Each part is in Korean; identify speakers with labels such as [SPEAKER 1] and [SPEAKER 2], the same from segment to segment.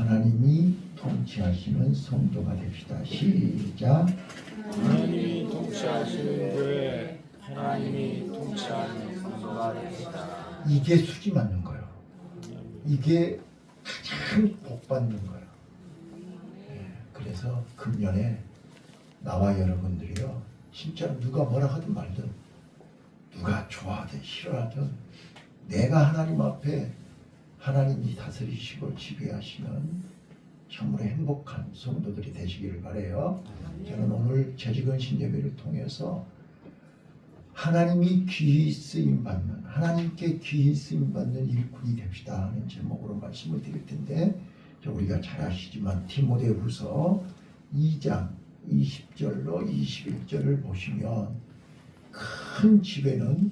[SPEAKER 1] 하나님이 통치하시는 성도가 됩시다. 시작.
[SPEAKER 2] 하나님이 통치하시는 교회, 하나님이 통치하는 성도가 됩시다.
[SPEAKER 1] 이게 수지 맞는 거예요. 이게 가장 복 받는 거예요. 그래서 금년에 나와 여러분들이요, 진짜 누가 뭐라 하든 말든, 누가 좋아하든 싫어하든, 내가 하나님 앞에 하나님이 다스리시고 지배하시는 참으로 행복한 성도들이 되시기를 바라요. 저는 오늘 재직언신 예배를 통해서 하나님이 귀히 쓰임받는, 하나님께 귀히 쓰임받는 일꾼이 됩시다 하는 제목으로 말씀을 드릴 텐데, 우리가 잘 아시지만 디모데후서 2장 20절로 21절을 보시면 큰 집에는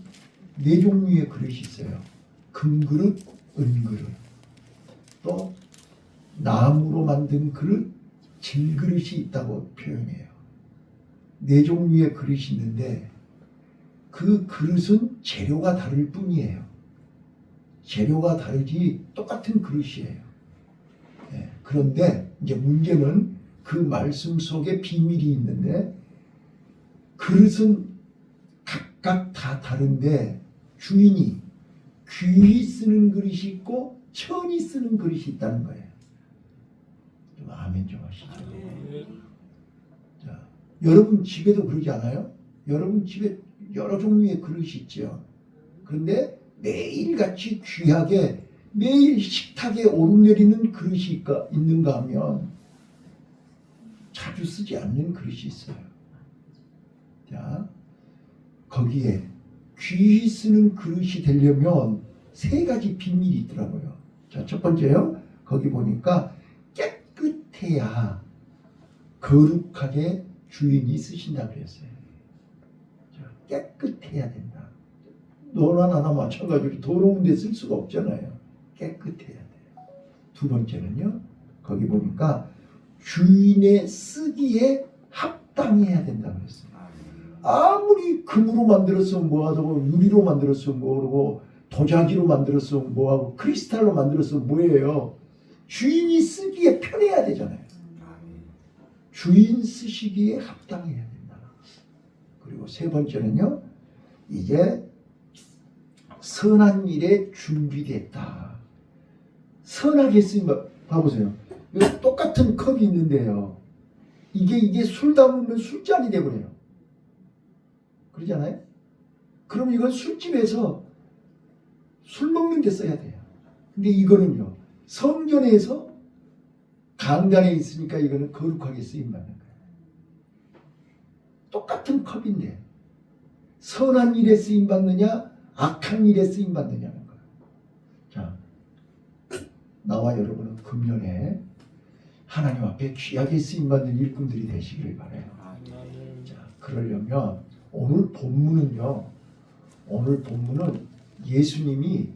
[SPEAKER 1] 4종류의 그릇이 있어요. 금그릇, 은그릇, 또 나무로 만든 그릇, 질그릇이 있다고 표현해요. 4종류의 그릇이 있는데 그 그릇은 재료가 다를 뿐이에요. 재료가 다르지 똑같은 그릇이에요. 그런데 이제 문제는 그 말씀 속에 비밀이 있는데, 그릇은 각각 다 다른데 주인이 귀히 쓰는 그릇이 있고 천히 쓰는 그릇이 있다는 거예요. 좀 아멘 좀 하시죠. 자, 여러분 집에도 그러지 않아요? 여러분 집에 여러 종류의 그릇이 있죠. 그런데 매일같이 귀하게 매일 식탁에 오르내리는 그릇이 있는가 하면 자주 쓰지 않는 그릇이 있어요. 자, 거기에 귀히 쓰는 그릇이 되려면 3가지 비밀이 있더라고요. 자, 첫 번째요. 거기 보니까 깨끗해야 거룩하게 주인이 쓰신다 그랬어요. 자, 깨끗해야 된다. 너나 나나 마찬가지로 더러운 데 쓸 수가 없잖아요. 깨끗해야 돼요. 두 번째는요, 거기 보니까 주인의 쓰기에 합당해야 된다고 했어요. 아무리 금으로 만들었으면 뭐하고, 유리로 만들었으면 뭐하고, 도자기로 만들었으면 뭐하고, 크리스탈로 만들었으면 뭐예요? 주인이 쓰기에 편해야 되잖아요. 주인 쓰시기에 합당해야 된다. 그리고 3번째는요, 이제 선한 일에 준비됐다. 선하게 쓰임, 봐보세요. 똑같은 컵이 있는데요, 이게 술 담으면 술잔이 되버려요. 그러잖아요? 그럼 이건 술집에서 술 먹는 데 써야 돼요. 근데 이거는요, 성전에서 강단에 있으니까 이거는 거룩하게 쓰임받는 거예요. 똑같은 컵인데 선한 일에 쓰임받느냐 악한 일에 쓰임받느냐는 거예요. 자, 나와 여러분은 금년에 하나님 앞에 귀하게 쓰임받는 일꾼들이 되시기를 바라요. 자, 그러려면 오늘 본문은요, 오늘 본문은 예수님이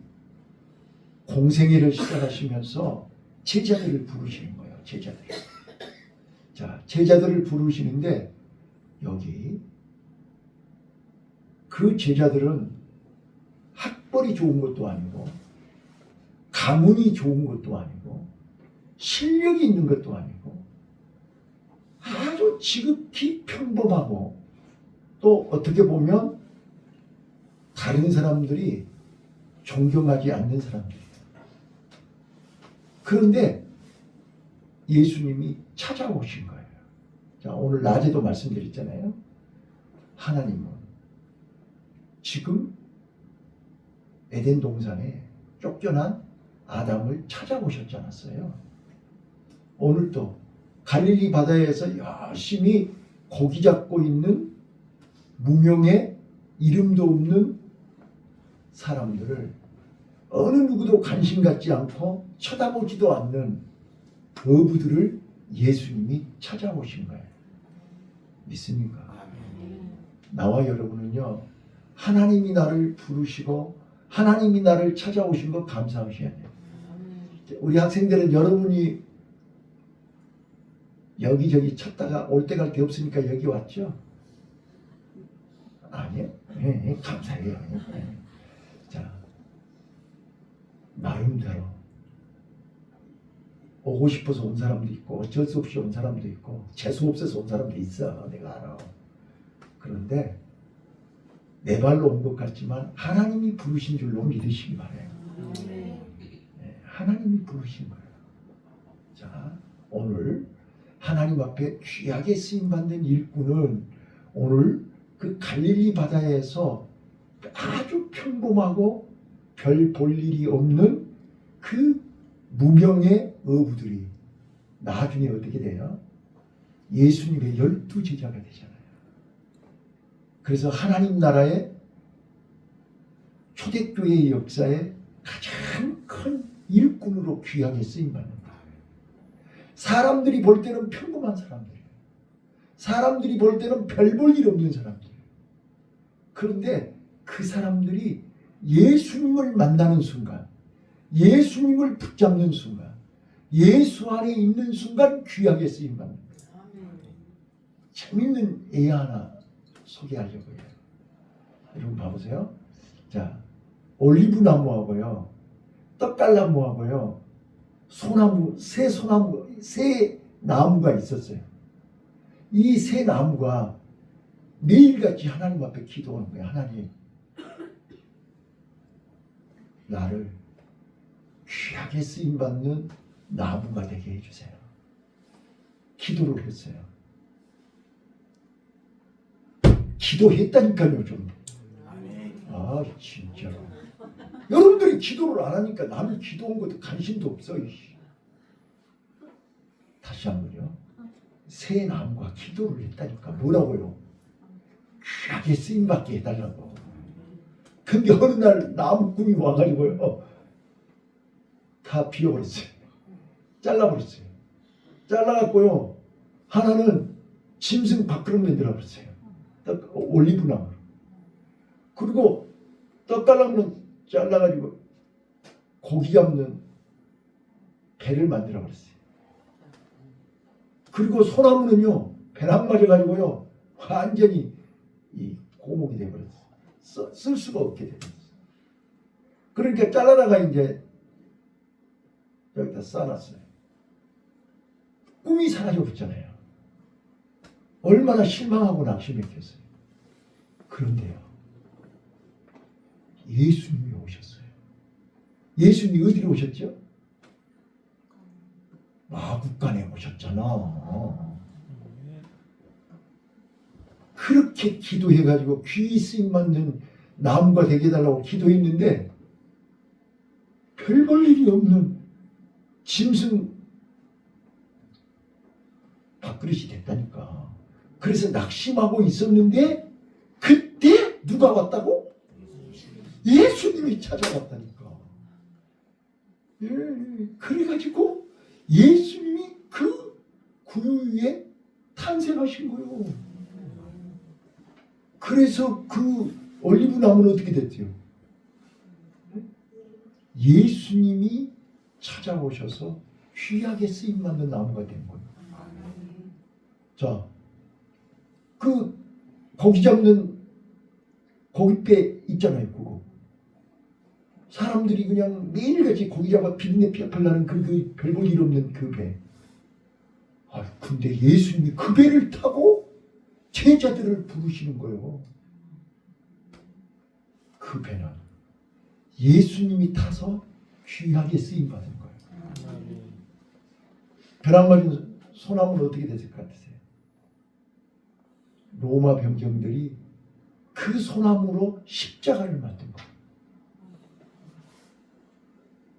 [SPEAKER 1] 공생애를 시작하시면서 제자들을 부르시는 거예요. 제자들. 자, 제자들을 부르시는데 여기 그 제자들은 학벌이 좋은 것도 아니고 가문이 좋은 것도 아니고 실력이 있는 것도 아니고 아주 지극히 평범하고, 또 어떻게 보면 다른 사람들이 존경하지 않는 사람들이에요. 그런데 예수님이 찾아오신 거예요. 자, 오늘 낮에도 말씀드렸잖아요. 하나님은 지금 에덴 동산에 쫓겨난 아담을 찾아오셨지 않았어요? 오늘도 갈릴리 바다에서 열심히 고기 잡고 있는 무명의 이름도 없는 사람들을 어느 누구도 관심 갖지 않고 쳐다보지도 않는 어부들을 예수님이 찾아오신 거예요. 믿습니까? 나와 여러분은요, 하나님이 나를 부르시고 하나님이 나를 찾아오신 거 감사하셔야 돼요. 우리 학생들은 여러분이 여기저기 찾다가 올 때 갈 데 없으니까 여기 왔죠? 아니요? 네, 감사해요. 네. 자, 나름대로 오고 싶어서 온 사람도 있고 어쩔 수 없이 온 사람도 있고 재수 없어서 온 사람도 있어. 내가 알아. 그런데 내 발로 온 것 같지만 하나님이 부르신 줄로 믿으시기 바래요. 네, 하나님이 부르신 거예요. 자, 오늘 하나님 앞에 귀하게 쓰임받는 일꾼은 오늘 그 갈릴리 바다에서 아주 평범하고 별 볼 일이 없는 그 무명의 어부들이 나중에 어떻게 돼요? 예수님의 12제자가 되잖아요. 그래서 하나님 나라의 초대교회의 역사에 가장 큰 일꾼으로 귀하게 쓰임받는다. 사람들이 볼 때는 평범한 사람들이에요. 사람들이 볼 때는 별 볼 일 없는 사람들이에요. 그런데 그 사람들이 예수님을 만나는 순간, 예수님을 붙잡는 순간, 예수 안에 있는 순간 귀하게 쓰임받는 거예요. 재밌는 애 하나 소개하려고 해요. 여러분 봐보세요. 자, 올리브 나무하고요, 떡갈나무하고요, 새 나무가 있었어요. 이 새 나무가 매일같이 하나님 앞에 기도하는 거예요. 하나님, 나를 귀하게 쓰임받는 나무가 되게 해주세요. 기도를 했어요. 기도했다니까요, 좀. 아, 진짜로. 여러분들이 기도를 안 하니까 남이 기도한 것도 관심도 없어. 다시 한번요. 새 나무가 기도를 했다니까. 뭐라고요? 귀하게 쓰임받게 해달라고. 근데 어느 날 나무꾼이 와가지고요, 다 비워버렸어요. 잘라버렸어요. 잘라갖고요, 하나는 짐승 밥그릇 만들어버렸어요. 올리브 나무로. 그리고 떡갈나무는 잘라가지고 고기 잡는 배를 만들어버렸어요. 그리고 소나무는요, 배낭 맞아가지고요, 완전히 이 고목이 돼버렸어요. 쓸 수가 없게 돼버렸어요. 그러니까 잘라다가 이제 여기다 쌓아놨어요. 꿈이 사라져버렸잖아요. 얼마나 실망하고 낙심했겠어요. 그런데요, 예수님이 오셨어요. 예수님이 어디로 오셨죠? 마구간에 오셨잖아. 그렇게 기도해가지고 귀 쓰임받는 나무가 되게 해달라고 기도했는데 별 볼 일이 없는 짐승 밥그릇이 됐다니까. 그래서 낙심하고 있었는데 그때 누가 왔다고? 예수님이 찾아왔다니까. 예, 그래가지고 예수님이 그 구유에 탄생하신 거예요. 그래서 그 올리브 나무는 어떻게 됐죠? 예수님이 찾아오셔서 귀하게 쓰임받는 나무가 된 거예요. 자, 그 고기 잡는 고깃배 있잖아요, 그거. 사람들이 그냥 매일같이 고기 잡아 비린내 피ап을 나는 그 별 볼 일 없는 그 배. 아, 근데 예수님이 그 배를 타고 제자들을 부르시는 거예요. 그 배는 예수님이 타서 귀하게 쓰임받은 거예요. 배낭 맞은 소나무는 어떻게 됐을 것 같으세요? 로마 병정들이 그 소나무로 십자가를 만든 거예요.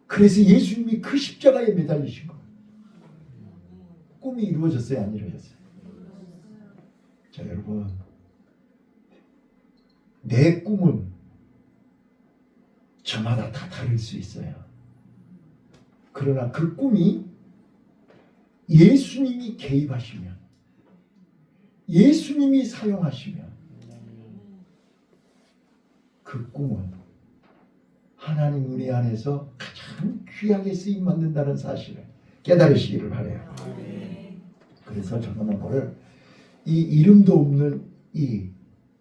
[SPEAKER 1] 그래서 예수님이 그 십자가에 매달리신 거예요. 꿈이 이루어졌어요? 안 이루어졌어요? 자, 여러분, 내 꿈은 저마다 다 다를 수 있어요. 그러나 그 꿈이 예수님이 개입하시면, 예수님이 사용하시면 그 꿈은 하나님 은혜 안에서 가장 귀하게 쓰임받는다는 사실을 깨달으시기를 바라요. 그래서 저는 오늘 이 이름도 없는 이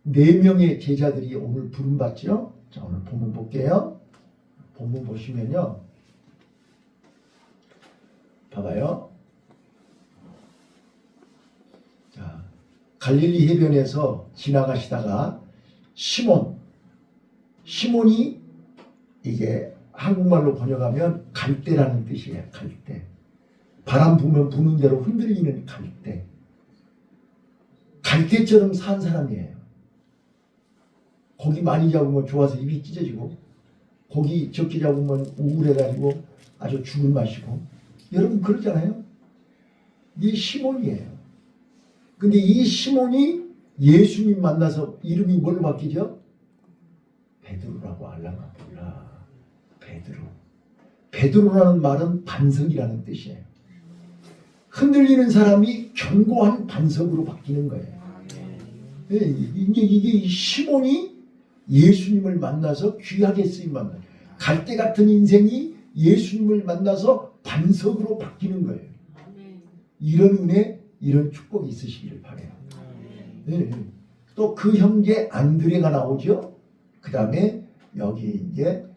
[SPEAKER 1] 4명의 제자들이 오늘 부름받죠. 자, 오늘 본문 볼게요. 본문 보시면요, 봐봐요. 자, 갈릴리 해변에서 지나가시다가 시몬이 이게 한국말로 번역하면 갈대라는 뜻이에요. 갈대. 바람 부면 부는 대로 흔들리는 갈대. 갈대처럼 산 사람이에요. 고기 많이 잡으면 좋아서 입이 찢어지고, 고기 적게 잡으면 우울해가지고 아주 죽을 맛이고. 여러분 그러잖아요. 이게 시몬이에요. 근데 이 시몬이 예수님 만나서 이름이 뭘로 바뀌죠? 베드로라고 알라가 몰라. 베드로. 베드로라는 말은 반석이라는 뜻이에요. 흔들리는 사람이 견고한 반석으로 바뀌는 거예요. 이게 시몬이 예수님을 만나서 귀하게 쓰임 받는, 갈대 같은 인생이 예수님을 만나서 반석으로 바뀌는 거예요. 이런 은혜, 이런 축복이 있으시기를 바라요. 또 그 형제 안드레가 나오죠. 그 다음에 여기 이제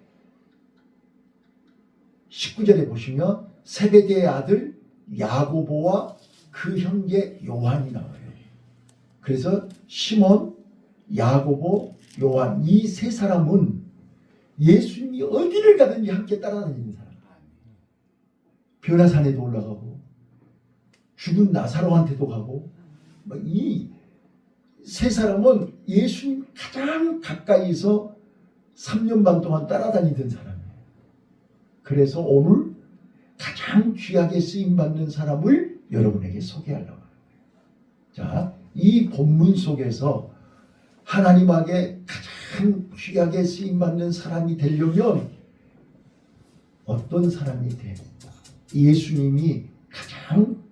[SPEAKER 1] 19절에 보시면 세베대의 아들 야고보와 그 형제 요한이 나와요. 그래서 시몬, 야고보, 요한 이 세 사람은 예수님이 어디를 가든지 함께 따라다니는 사람. 변화산에도 올라가고 죽은 나사로한테도 가고, 이 세 사람은 예수님 가장 가까이서 3년 반 동안 따라다니던 사람이에요. 그래서 오늘 가장 귀하게 쓰임받는 사람을 여러분에게 소개하려고 합니다. 자, 이 본문 속에서 하나님에게 가장 귀하게 쓰임받는 사람이 되려면 어떤 사람이 돼? 예수님이 가장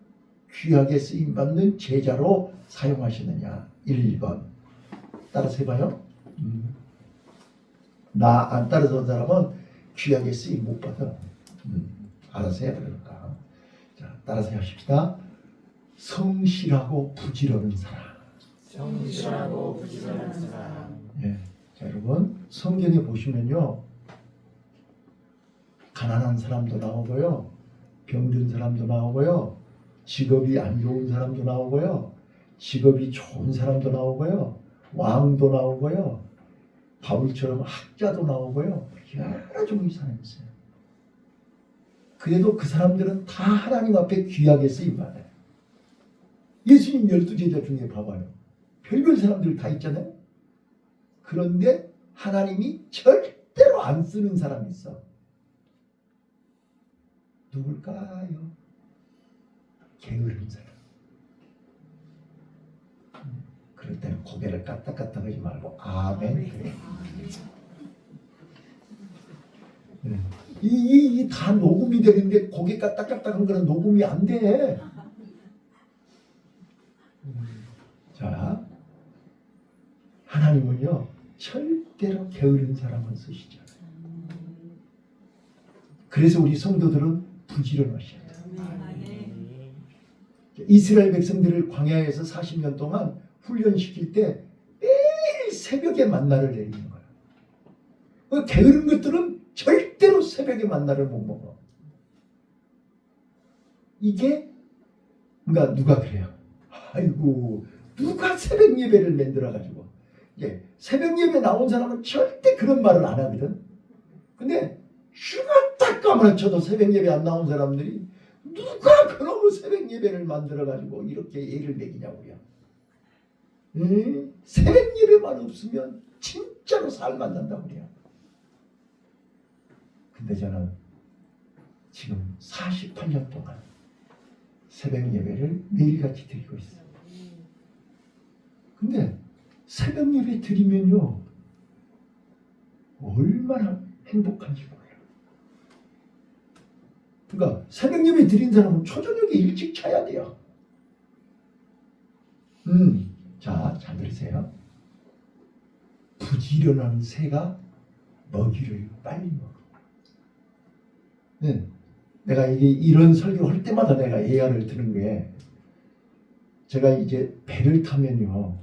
[SPEAKER 1] 귀하게 쓰임받는 제자로 사용하시느냐? 1번 따라서 해봐요. 나 안 따라서 사람은 귀하게 쓰임 못 받아. 알아서 해야 되니까. 자, 따라서 하십시다. 성실하고 부지런한 사람.
[SPEAKER 2] 성실하고 부지런한 사람.
[SPEAKER 1] 예. 자, 여러분 성경에 보시면요, 가난한 사람도 나오고요, 병든 사람도 나오고요, 직업이 안 좋은 사람도 나오고요, 직업이 좋은 사람도 나오고요, 왕도 나오고요, 바울처럼 학자도 나오고요, 여러 종류의 사람이 있어요. 그래도 그 사람들은 다 하나님 앞에 귀하게 쓰임받아요. 예수님 12제자 중에 봐봐요. 별별 사람들 다 있잖아요. 그런데 하나님이 절대로 안 쓰는 사람이 있어. 누굴까요? 게으른 사람. 그럴 때는 고개를 까딱까딱하지 말고 아멘 그래. 이 다 녹음이 되는데 고개 까딱까딱한 거는 녹음이 안 돼. 자, 하나님은요 절대로 게으른 사람은 쓰시지 않아요. 그래서 우리 성도들은 부지런하셔야 돼요. 이스라엘 백성들을 광야에서 40년 동안 훈련시킬 때 매일 새벽에 만나를 내리는 거야. 게으른 것들은 절대로 새벽에 만나를 못 먹어. 이게 그러니까 누가 그래요? 아이고 누가 새벽 예배를 만들어가지고, 새벽 예배 나온 사람은 절대 그런 말을 안 하거든. 근데 죽었다 까무러쳐도 새벽 예배 안 나온 사람들이 누가 그놈의 새벽 예배를 만들어가지고 이렇게 예를 매기냐고요. 새벽 예배만 없으면 진짜로 살 안 난다고 그래요. 근데 저는 지금 48년 동안 새벽 예배를 매일같이 드리고 있어요. 근데 새벽 예배 드리면요 얼마나 행복한지 몰라요. 그러니까 새벽 예배 드린 사람은 초저녁에 일찍 자야 돼요. 자, 잘 들으세요. 부지런한 새가 먹이를 빨리 먹어. 내가 이런 설교할 때마다 내가 예화를 드는 게, 제가 이제 배를 타면요,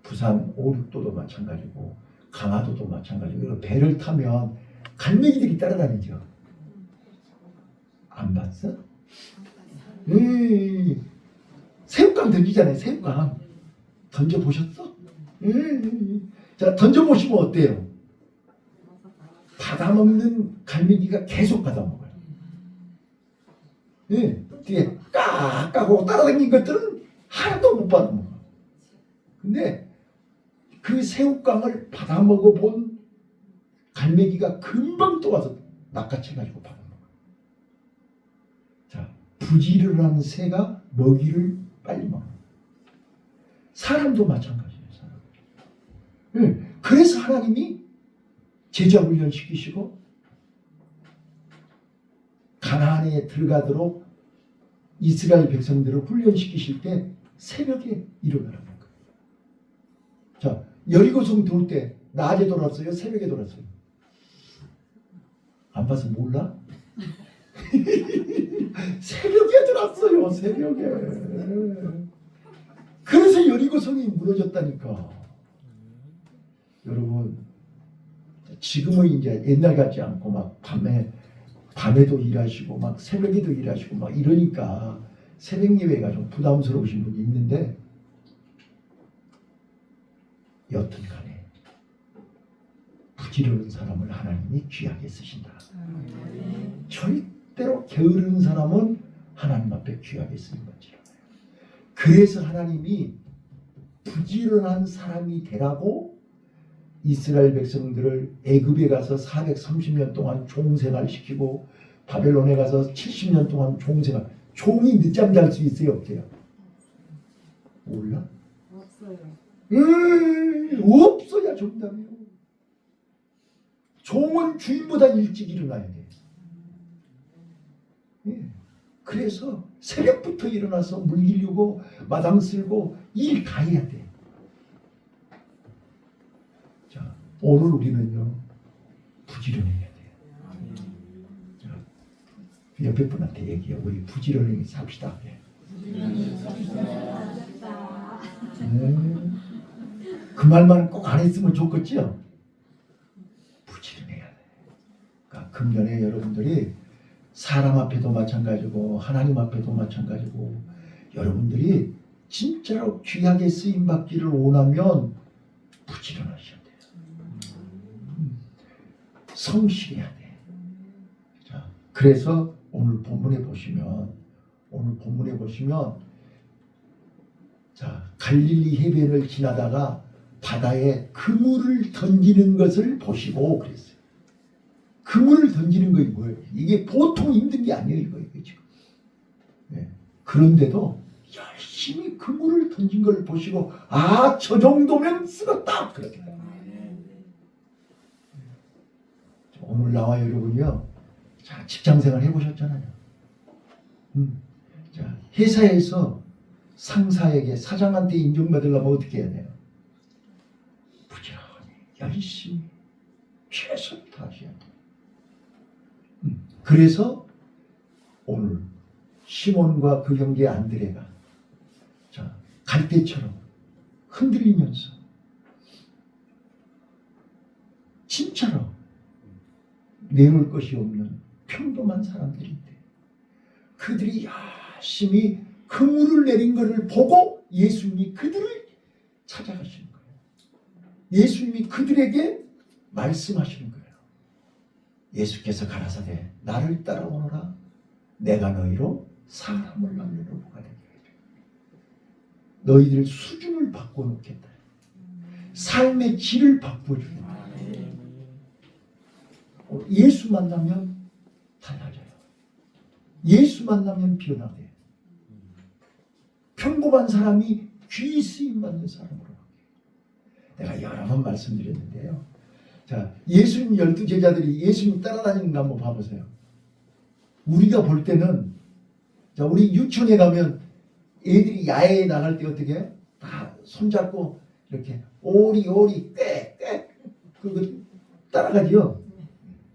[SPEAKER 1] 부산 5, 6도도 마찬가지고 강화도도 마찬가지고 배를 타면 갈매기들이 따라다니죠. 안 봤어? 새우깡 던지잖아요. 새우깡 던져보셨어? 자, 던져보시면 어때요? 받아먹는 갈매기가 계속 받아먹어요. 뒤에 까까고 따라다니는 것들은 하나도 못 받아먹어. 근데 그 새우깡을 받아먹어 본 갈매기가 금방 또 와서 낚아채가지고 받아먹어. 자, 부지런한 새가 먹이를 빨리 먹어. 사람도 마찬가지예요. 사람. 그래서 하나님이 제자 훈련 시키시고 가나안에 들어가도록 이스라엘 백성들을 훈련시키실 때 새벽에 일어나라는 거예요. 자, 여리고성 돌 때 낮에 돌았어요? 새벽에 돌았어요? 안 봐서 몰라? 새벽에 돌았어요. 새벽에. 그래서 여리고성이 무너졌다니까. 여러분, 지금은 이제 옛날 같지 않고 막 밤에도 일하시고 막 새벽에도 일하시고 막 이러니까 새벽 예배가 좀 부담스러우신 분이 있는데, 여튼 간에 부지런한 사람을 하나님이 귀하게 쓰신다. 절대로 게으른 사람은 하나님 앞에 귀하게 쓰인 거지. 그래서 하나님이 부지런한 사람이 되라고 이스라엘 백성들을 애굽에 가서 430년 동안 종생활 시키고 바벨론에 가서 70년 동안 종생활. 종이 늦잠 잘 수 있어요? 없어요? 몰라?
[SPEAKER 2] 없어요.
[SPEAKER 1] 없어야 정답이에요. 종은 주인보다 일찍 일어나야 돼. 그래서 새벽부터 일어나서 물 길르고 마당 쓸고 일 다 해야 돼. 자, 오늘 우리는요 부지런해야 돼요. 자, 옆에 분한테 얘기해. 우리 부지런히 삽시다. 그 말만 꼭 안 했으면 좋겠죠? 부지런해야 돼. 그러니까 금년에 여러분들이 사람 앞에도 마찬가지고 하나님 앞에도 마찬가지고 여러분들이 진짜로 귀하게 쓰임받기를 원하면 부지런하셔야 돼요. 성실해야 돼. 자, 그래서 오늘 본문에 보시면 자, 갈릴리 해변을 지나다가 바다에 그물을 던지는 것을 보시고 그랬어요. 그물을 던지는 거 뭐예요? 이게 보통 힘든 게 아니에요, 이거 지금. 네. 그런데도 열심히 그물을 던진 걸 보시고 저 정도면 쓰겠다 그렇게. 오늘 나와 여러분이요, 자, 직장생활 해보셨잖아요. 자, 회사에서 상사에게 사장한테 인정받으려면 어떻게 해야 돼요? 부지런히 열심히 최선을 다하셔야 돼요. 그래서 오늘 시몬과 그 형제 안드레가 자, 갈대처럼 흔들리면서 진짜로 내놓을 것이 없는 평범한 사람들인데 그들이 열심히 그물을 내린 것을 보고 예수님이 그들을 찾아가시는 거예요. 예수님이 그들에게 말씀하시는 거예요. 예수께서 가라사대 나를 따라오너라. 내가 너희로 사람을 만드는 보가 되게 해줘. 너희들 수준을 바꿔놓겠다. 삶의 질을 바꿔주겠다. 예수 만나면 달라져요. 예수 만나면 변화돼요. 평범한 사람이 귀 쓰임 받는 사람으로 바뀌어요. 내가 여러 번 말씀드렸는데요. 자, 예수님 12제자들이 예수님 따라다니는 거 한번 봐보세요. 우리가 볼 때는, 자, 우리 유치원에 가면 애들이 야외에 나갈 때 어떻게 해요? 다 손잡고 이렇게 오리 꽥꽥 그거 따라가지요.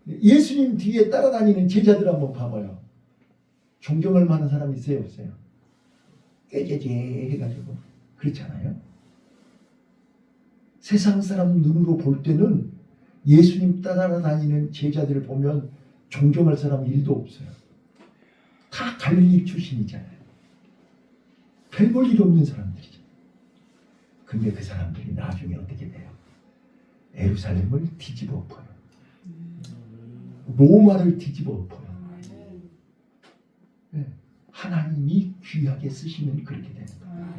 [SPEAKER 1] 예수님 뒤에 따라다니는 제자들 한번 봐봐요. 존경할 만한 사람 있어요, 없어요? 꾀죄죄 해가지고 그렇잖아요. 세상 사람 눈으로 볼 때는 예수님 따라다니는 제자들을 보면 존경할 사람 일도 없어요. 다 갈릴리 출신이잖아요. 별 볼 일 없는 사람들이죠. 근데 그 사람들이 나중에 어떻게 돼요? 예루살렘을 뒤집어 엎어요. 로마를 뒤집어 엎어요. 네. 하나님이 귀하게 쓰시면 그렇게 되는 거예요.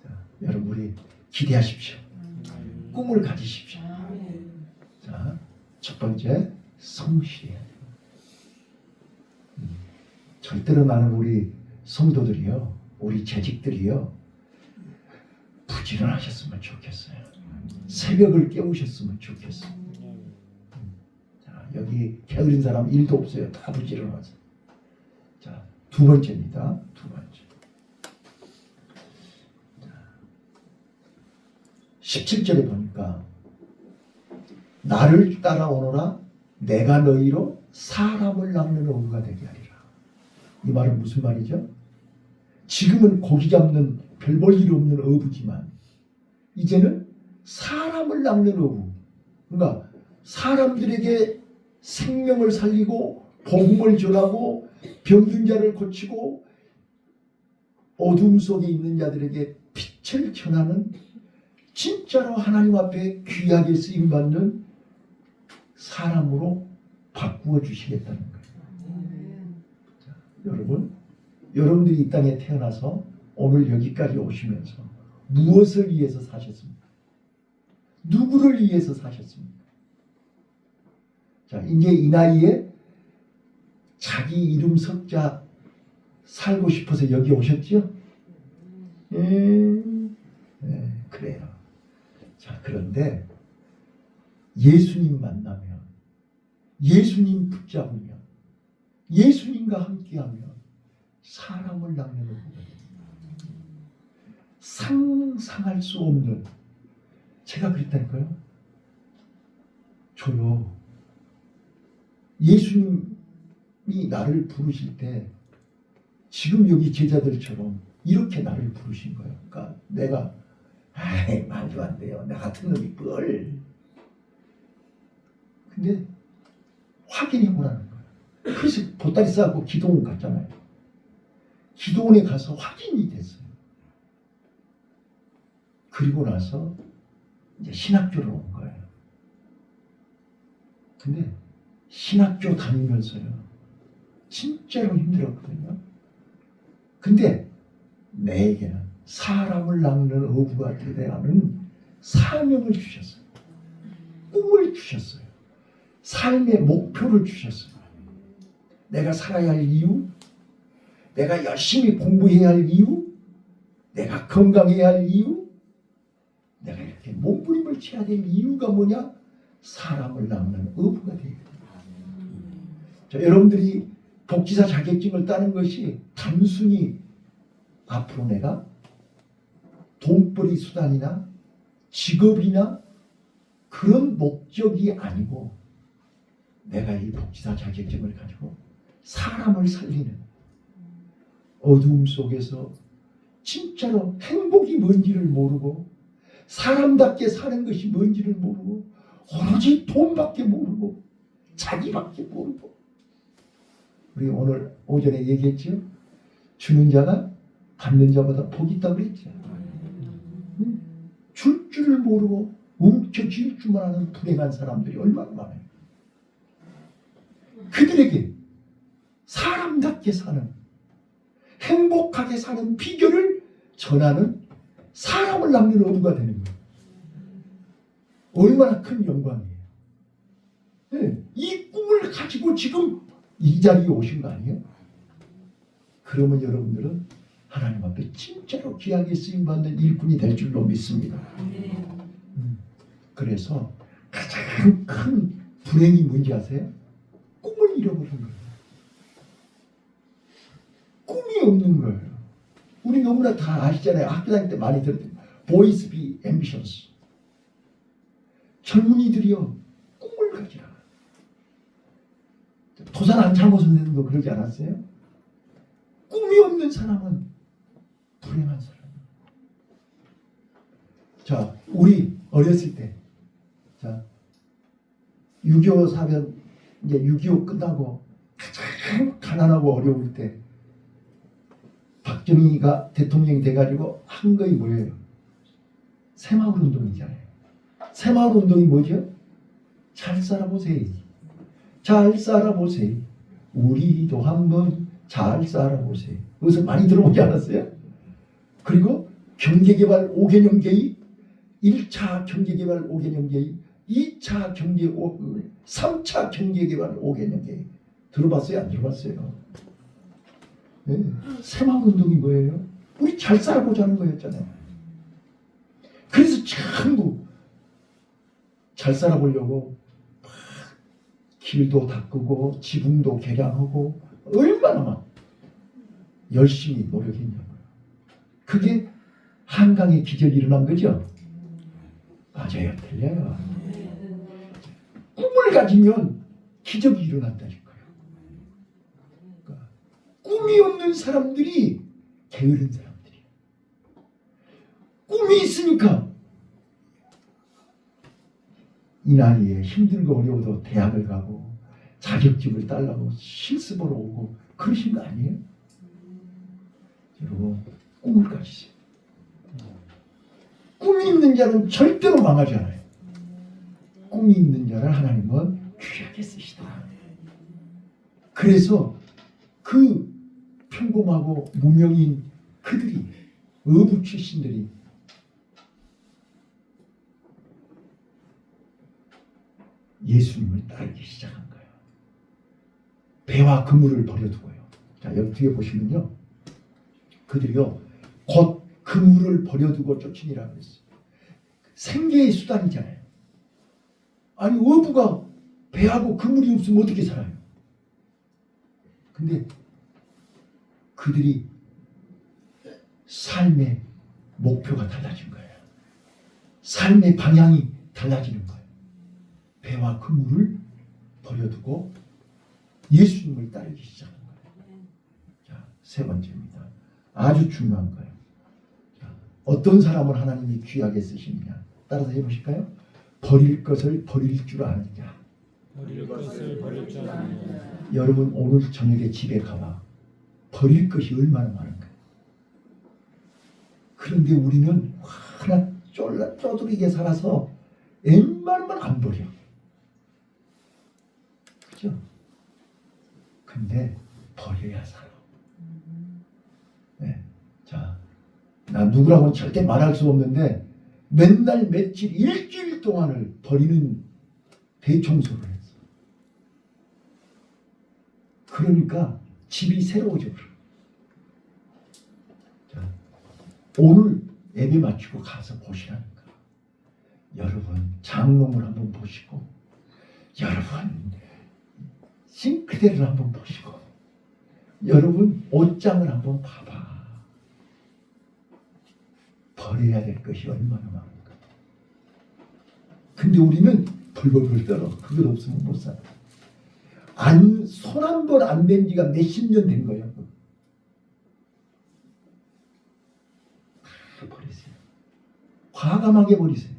[SPEAKER 1] 자, 여러분 우리 기대하십시오. 꿈을 가지십시오. 자, 첫 번째 성실해야 돼요. 절대로 나는 우리 성도들이요, 우리 재직들이요, 부지런하셨으면 좋겠어요. 새벽을 깨우셨으면 좋겠어요. 자, 여기 게으른 사람 1도 없어요. 다 부지런하세요. 자, 두 번째입니다. 두 번째. 17절에 보니까 나를 따라오너라 내가 너희로 사람을 낚는 어부가 되게 하리라. 이 말은 무슨 말이죠? 지금은 고기 잡는 별 볼 일 없는 어부지만 이제는 사람을 낚는 어부, 그러니까 사람들에게 생명을 살리고 복음을 전하고 병든 자를 고치고 어둠 속에 있는 자들에게 빛을 전하는, 진짜로 하나님 앞에 귀하게 쓰임받는 사람으로 바꾸어 주시겠다는 거예요. 자, 여러분들이 이 땅에 태어나서 오늘 여기까지 오시면서 무엇을 위해서 사셨습니까? 누구를 위해서 사셨습니까? 자, 이제 이 나이에 자기 이름 석자 살고 싶어서 여기 오셨죠? 그래요. 자, 그런데 예수님 만나면, 예수님 붙잡으면, 예수님과 함께하면 사람을 낚는 어부가 됩니다. 상상할 수 없는, 제가 그랬다니까요. 저요, 예수님이 나를 부르실 때 지금 여기 제자들처럼 이렇게 나를 부르신 거예요. 그러니까 내가 말도 안 돼요. 나 같은 놈이 뭘. 근데 확인해 보라는 거예요. 그래서 보따리 싸고 기도원 갔잖아요. 기도원에 가서 확인이 됐어요. 그리고 나서 이제 신학교를 온 거예요. 근데 신학교 다니면서요, 진짜로 힘들었거든요. 근데 내게는 사람을 낚는 어부가 되라는 사명을 주셨어요. 꿈을 주셨어요. 삶의 목표를 주셨어요. 내가 살아야 할 이유, 내가 열심히 공부해야 할 이유, 내가 건강해야 할 이유, 내가 이렇게 몸부림을 쳐야 될 이유가 뭐냐? 사람을 낚는 어부가 되거든요. 자, 여러분들이 복지사 자격증을 따는 것이 단순히 앞으로 내가 돈벌이 수단이나 직업이나 그런 목적이 아니고, 내가 이 복지사 자격증을 가지고 사람을 살리는, 어두움 속에서 진짜로 행복이 뭔지를 모르고 사람답게 사는 것이 뭔지를 모르고 오로지 돈밖에 모르고 자기밖에 모르고, 우리 오늘 오전에 얘기했죠. 주는 자가 받는 자보다 복이 있다고 그랬죠. 줄 줄을 모르고 움켜쥘 줄만 아는 불행한 사람들이 얼마나 많아요. 그들에게 사람답게 사는, 행복하게 사는 비결을 전하는 사람을 낚는 어부가 되는 거예요. 얼마나 큰 영광이에요. 네, 이 꿈을 가지고 지금 이 자리에 오신 거 아니에요? 그러면 여러분들은 하나님 앞에 진짜로 귀하게 쓰임받는 일꾼이 될 줄로 믿습니다. 그래서 가장 큰 불행이 뭔지 아세요? 꿈을 잃어버린 거예요. 꿈이 없는 거예요. 우리 너무나 다 아시잖아요. 학교 다닐 때 많이 들었던 Boys be ambitious. 젊은이들이요, 꿈을 가지라. 도산 안창호 선생님도 그러지 않았어요? 꿈이 없는 사람은 불행한 사람. 자, 우리 어렸을 때, 자, 6.25 사변, 이제 6.25 끝나고 가장 가난하고 어려울 때 박정희가 대통령이 돼가지고 한 거이 뭐예요? 새마을 운동이잖아요. 새마을 운동이 뭐죠? 잘 살아보세요. 잘 살아보세요. 우리도 한번 잘 살아보세요. 그것을 많이 들어보지 않았어요? 그리고 경제개발 5개년 계획, 1차 경제개발 5개년 계획, 2차 3차 경제개발 5개년 계획. 들어봤어요? 안 들어봤어요? 네. 새마을운동이 뭐예요? 우리 잘 살아보자는 거였잖아요. 그래서 전부 잘 살아보려고 길도 닦고 지붕도 개량하고 얼마나 막 열심히 노력했냐고요. 그게 한강의 기적이 일어난 거죠? 맞아요. 틀려요. 꿈을 가지면 기적이 일어난다니까요. 그러니까 꿈이 없는 사람들이 게으른 사람들이에요. 꿈이 있으니까 이 나이에 힘들고 어려워도 대학을 가고 자격증을 따려고 실습하러 오고 그러신 거 아니에요? 여러분 꿈을 가지세요. 꿈이 있는 자는 절대로 망하지 않아요. 꿈이 있는 자를 하나님은 귀하게 쓰시더라. 그래서 그 평범하고 무명인 그들이 어부 출신들이 예수님을 따르기 시작한 거예요. 배와 그물을 버려두고요. 자, 여기 뒤에 보시면요. 그들이요. 곧 그물을 버려두고 쫓으니라고 했어요. 생계의 수단이잖아요. 아니 어부가 배하고 그물이 없으면 어떻게 살아요? 근데 그들이 삶의 목표가 달라진 거예요. 삶의 방향이 달라지는 거예요. 배와 그물을 버려두고 예수님을 따르기 시작한 거예요. 자, 세 번째입니다. 아주 중요한 거예요. 자, 어떤 사람을 하나님이 귀하게 쓰시느냐. 따라서 해보실까요? 버릴 것을 버릴 줄 아는 자.
[SPEAKER 2] 버릴 것을 버릴 줄 아는 자.
[SPEAKER 1] 여러분 오늘 저녁에 집에 가봐. 버릴 것이 얼마나 많은가. 그런데 우리는 하나 쪼드리게 살아서 웬만하면 안 버려. 그죠? 근데 버려야 살아. 네. 자, 나 누구라고는 절대 말할 수 없는데 맨날 며칠 일주일 동안을 버리는 대청소를 했어. 그러니까 집이 새로워져 버려. 자, 오늘 예배 마치고 가서 보시라니까. 여러분 장롱을 한번 보시고, 여러분 싱크대를 한번 보시고, 여러분 옷장을 한번 봐봐. 버려야 될 것이 얼마나 많은가. 근데 우리는 벌벌벌 떨어. 그것 없으면 못 살아. 손 한 번 안 댄 지가 몇십 년 된 거예요. 다 버리세요. 과감하게 버리세요.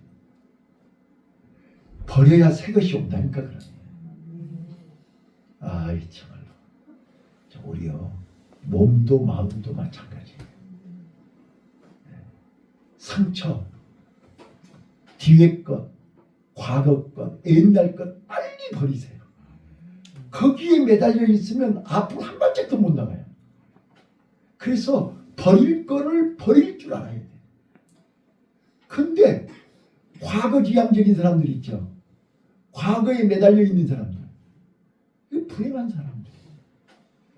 [SPEAKER 1] 버려야 새 것이 온다니까. 그러네. 아이 참말로. 우리요 몸도 마음도 마찬가지예요. 상처, 뒤에 것, 과거 것, 옛날 것 빨리 버리세요. 거기에 매달려 있으면 앞으로 한 발짝도 못 나가요. 그래서 버릴 거를 버릴 줄 알아야 돼요. 근데 과거 지향적인 사람들 있죠. 과거에 매달려 있는 사람들. 그 불행한 사람들.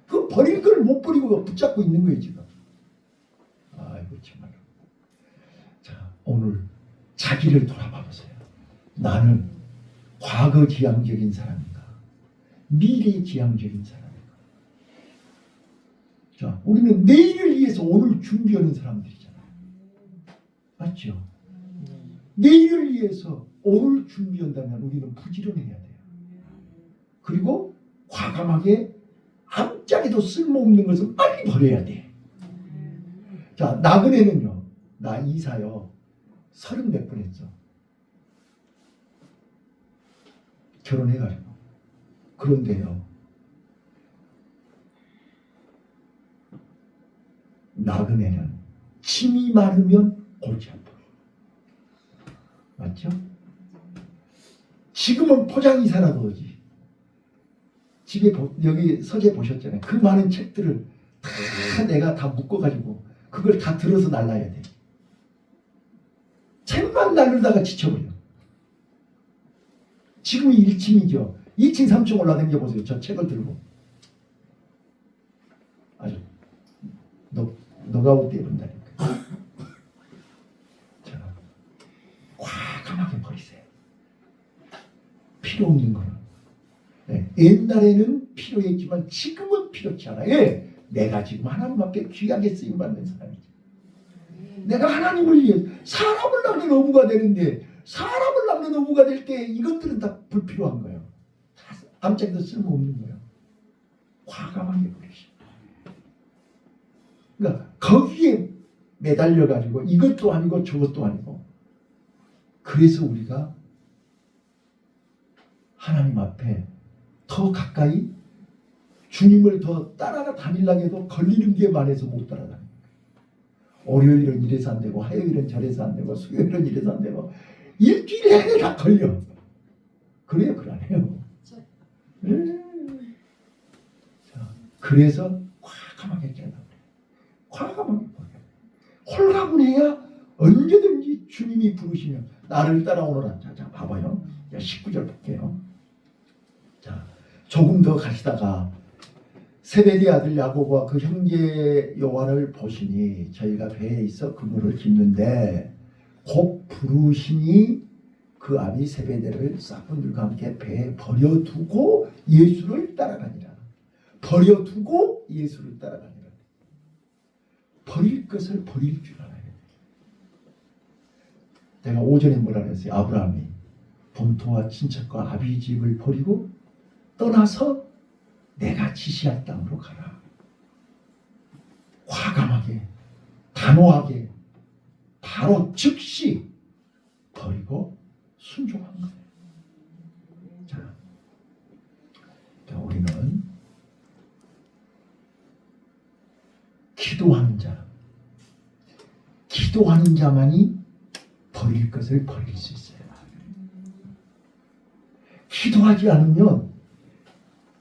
[SPEAKER 1] 그 버릴 걸 못 버리고 붙잡고 있는 거예요 지금. 아이고 정말. 자, 오늘 자기를 돌아봐 보세요. 나는 과거 지향적인 사람인가? 미래 지향적인 사람인가? 자, 우리는 내일을 위해서 오늘 준비하는 사람들이잖아요. 맞죠? 내일을 위해서 오늘 준비한다면 우리는 부지런해야 돼요. 그리고 과감하게 아무짝에도 쓸모없는 것은 빨리 버려야 돼. 자, 나그네는요. 나 이사요. 30몇 번 했어. 결혼해가지고. 그런데요. 나그네는 짐이 많으면 골치 아파. 맞죠? 지금은 포장이사라도 오지. 집에 여기 서재 보셨잖아요. 그 많은 책들을 다 내가 다 묶어가지고 그걸 다 들어서 날라야 돼. 책만 날르다가 지쳐버려. 지금이 1층이죠. 2층, 3층 올라다녀 보세요. 저 책을 들고. 아주 너가웃 때문다니까. 자, 과감하게 버리세요. 필요 없는 거는. 네, 옛날에는 필요했지만 지금은 필요치 않아요. 예, 내가 지금 하나님 앞에 귀하게 쓰임받는 사람이죠. 내가 하나님을 위해 사람을 낳는 어부가 되는데 사람을 낳는 어부가 될 때 이것들은 다 불필요한 거예요. 다 아무짝에도 쓸모없는 거예요. 과감하게 버리시오. 그러니까 거기에 매달려가지고 이것도 아니고 저것도 아니고 그래서 우리가 하나님 앞에 더 가까이 주님을 더 따라가 다니려고 해도 걸리는 게 많아서 못 따라다니는 거예요. 월요일은 이래서 안 되고 화요일은 저래서 안 되고 수요일은 이래서 안 되고 일주일 내내 다 걸려. 그래요? 그러네요. 자, 그래서 과감하게 깨달아요. 과감하게 버려요. 홀가분해야 언제든지 주님이 부르시면 나를 따라오너라. 자, 봐봐요. 19절 볼게요. 자, 조금 더 가시다가 세베대 아들 야고보와 그 형제 요한을 보시니 저희가 배에 있어 그물을 깁는데 곧 부르시니 그 아비 세베대를 싹분들과 함께 배에 버려두고 예수를 따라가니라. 버려두고 예수를 따라가니라. 버릴 것을 버릴 줄 알아야 돼. 내가 오전에 뭐라 그랬어요? 아브라함이 본토와 친척과 아비 집을 버리고 떠나서 내가 지시할 땅으로 가라. 과감하게, 단호하게, 바로 즉시 버리고 순종한 거예요. 자, 우리는 기도하는 자만이 버릴 것을 버릴 수 있어요. 기도하지 않으면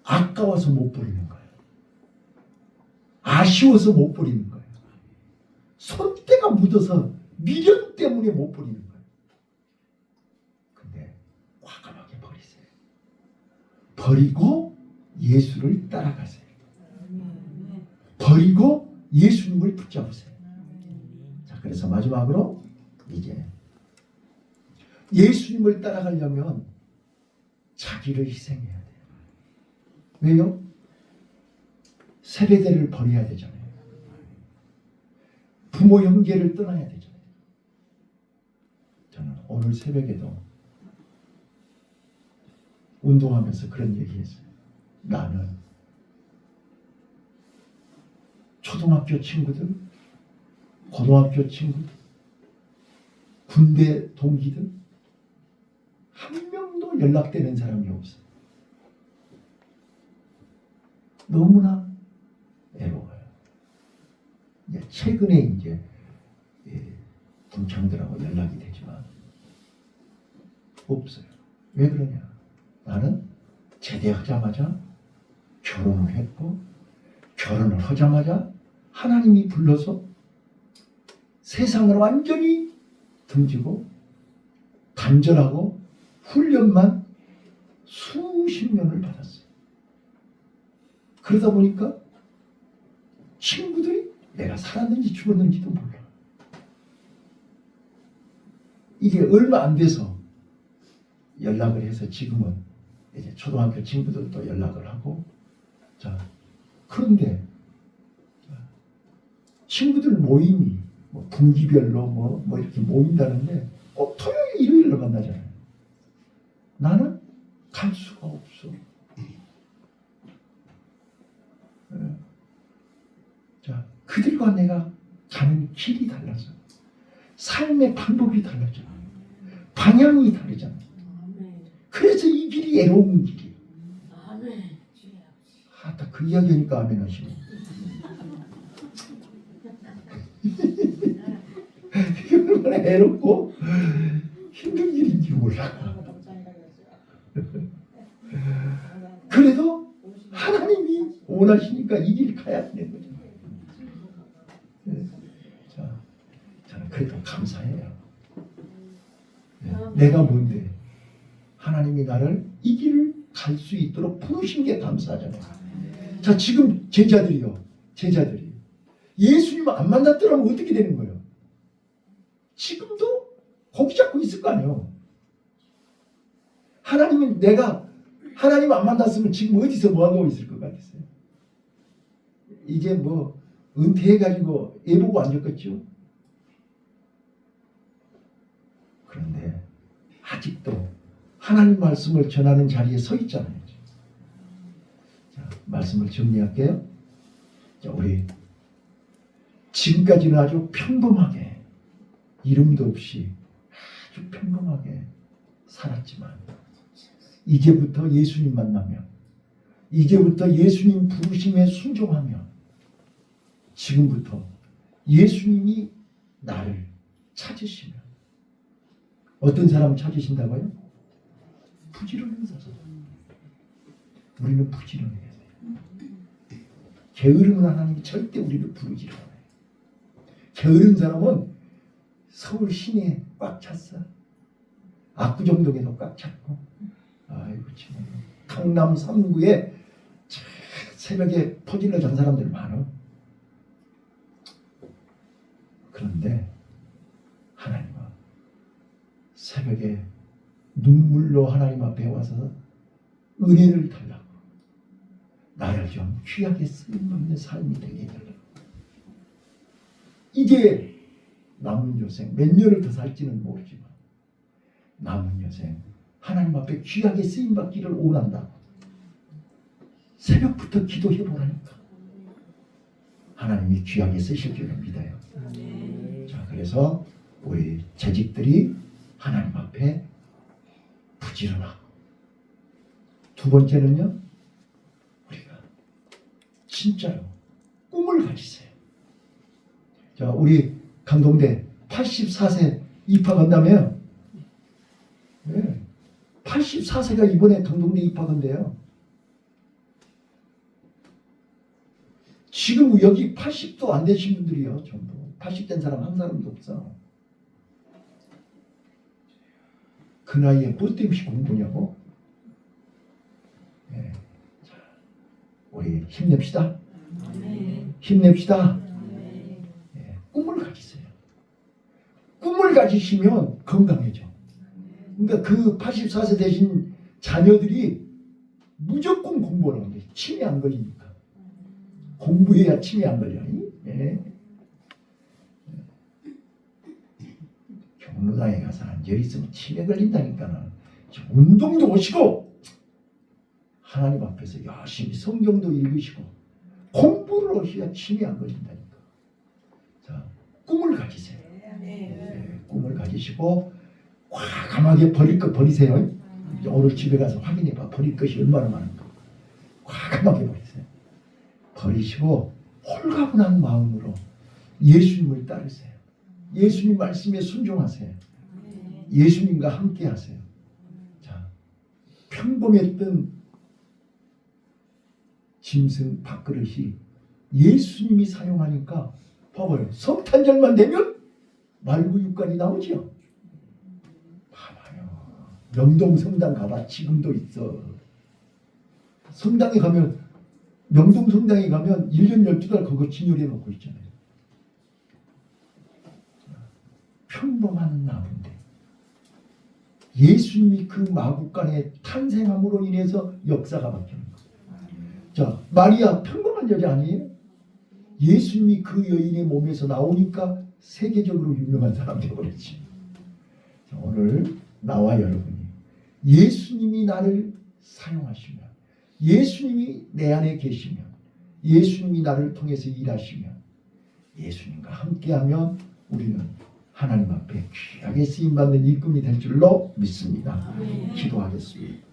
[SPEAKER 1] 아까워서 못 버리는 거예요. 아쉬워서 못 버리는 거예요. 손때가 묻어서 미련 때문에 못 버리는 거예요. 근데 과감하게 버리세요. 버리고 예수를 따라가세요. 버리고 예수님을 붙잡으세요. 자, 그래서 마지막으로 이제 예수님을 따라가려면 자기를 희생해야 돼요. 왜요? 세배대를 버려야 되잖아요. 부모 형제를 떠나야 되잖아요. 저는 오늘 새벽에도 운동하면서 그런 얘기했어요. 나는 초등학교 친구들, 고등학교 친구들, 군대 동기들 한 명도 연락되는 사람이 없어. 너무나 외로워요. 최근에 이제 동창들하고 연락이 되지만 없어요. 왜 그러냐? 나는 제대하자마자 결혼을 했고 결혼을 하자마자 하나님이 불러서 세상을 완전히 등지고 단절하고 훈련만 수십 년을 받았어요. 그러다 보니까 친구들이 내가 살았는지 죽었는지도 몰라. 이게 얼마 안 돼서 연락을 해서 지금은 이제 초등학교 친구들도 연락을 하고, 자, 그런데 친구들 모임이 뭐 분기별로 뭐 이렇게 모인다는데 토요일 일요일로 만나잖아요. 나는 갈 수가 없어. 자, 그들과 내가 가는 길이 달라서 삶의 방법이 달라져. 방향이 다르잖아. 그래서 이 길이 애로운 길이에요. 딱 그 이야기하니까 아멘 하시네. 얼마나 애롭고 힘든 일인지 몰라. 그래도 하나님이 원하시니까 이 길 가야 되는 거죠. 자, 저는 그래도 감사해요. 내가 뭔데 하나님이 나를 이 길을 갈 수 있도록 부르신 게 감사하잖아요. 자, 지금 제자들이 예수님 안 만났더라면 어떻게 되는 거예요? 지금도 고기 잡고 있을 거 아니에요. 하나님은 내가 하나님 안 만났으면 지금 어디서 뭐하고 있을 것 같았어요? 이제 뭐 은퇴해가지고 애 보고 앉았겠죠. 그런데 아직도 하나님 말씀을 전하는 자리에 서 있잖아요. 자, 말씀을 정리할게요. 자, 우리 지금까지는 아주 평범하게 이름도 없이 아주 평범하게 살았지만 이제부터 예수님 만나면 이제부터 예수님 부르심에 순종하면 지금부터 예수님이 나를 찾으시면 어떤 사람 찾으신다고요? 부지런한 사람. 우리는 부지런해야 돼요. 게으른 하나님이 절대 우리를 부르지 않아요. 게으른 사람은 서울 시내에 꽉 찼어. 압구정동에도 꽉 찼고, 아이고 참, 강남 3구에 새벽에 퍼질러 잔 사람들 많아. 그런데 하나님은 새벽에 눈물로 하나님 앞에 와서 은혜를 달라고, 나를 좀 귀하게 쓰임없는 삶이 되게 해달라고. 이제 남은 여생 몇 년을 더 살지는 모르지만 남은 여생 하나님 앞에 귀하게 쓰임받기를 원한다고 새벽부터 기도해보라니까 하나님이 귀하게 쓰실 줄을 믿어요. 자, 그래서 우리 재직들이 하나님 앞에 부지런하고, 두 번째는요, 우리가 진짜로 꿈을 가지세요. 자, 우리 강동대 84세 입학한다며요. 네. 84세가 이번에 강동대 입학한대요. 지금 여기 80도 안 되신 분들이요. 전부 80된 사람 한 사람도 없어. 그 나이에 뭐 때문에 공부냐고? 네. 자, 우리 힘냅시다. 힘냅시다. 네. 꿈을 가지세요. 꿈을 가지시면 건강해져. 그러니까 그 84세 되신 자녀들이 무조건 공부하라고 해요. 치매 안 걸리니까. 공부해야 치매 안 걸려. 네. 경로당에 가서 앉아있으면 치매 걸린다니까. 운동도 오시고 하나님 앞에서 열심히 성경도 읽으시고 공부를 하셔야 치매 안 걸린다니까. 자, 꿈을 가지세요. 네, 꿈을 가지시고 과감하게 버릴 거 버리세요. 오늘 집에 가서 확인해봐. 버릴 것이 얼마나 많은가. 과감하게 버리세요. 버리시고 홀가분한 마음으로 예수님을 따르세요. 예수님 말씀에 순종하세요. 예수님과 함께 하세요. 자, 평범했던 짐승 밥그릇이 예수님이 사용하니까 봐봐요. 성탄절만 되면 말구육간이 나오죠. 봐봐요. 명동 성당 가봐. 지금도 있어. 성당에 가면, 명동 성당에 가면 1년 12달 그거 진열해 놓고 있잖아요. 평범한 나무인데 예수님이 그 마구간에 탄생함으로 인해서 역사가 바뀌는 거예요. 자, 마리아 평범한 여자 아니에요? 예수님이 그 여인의 몸에서 나오니까 세계적으로 유명한 사람 되어버렸지. 오늘 나와 여러분이 예수님이 나를 사용하시면, 예수님이 내 안에 계시면, 예수님이 나를 통해서 일하시면, 예수님과 함께하면 우리는 하나님 앞에 귀하게 쓰임받는 일꾼이 될 줄로 믿습니다. 기도하겠습니다.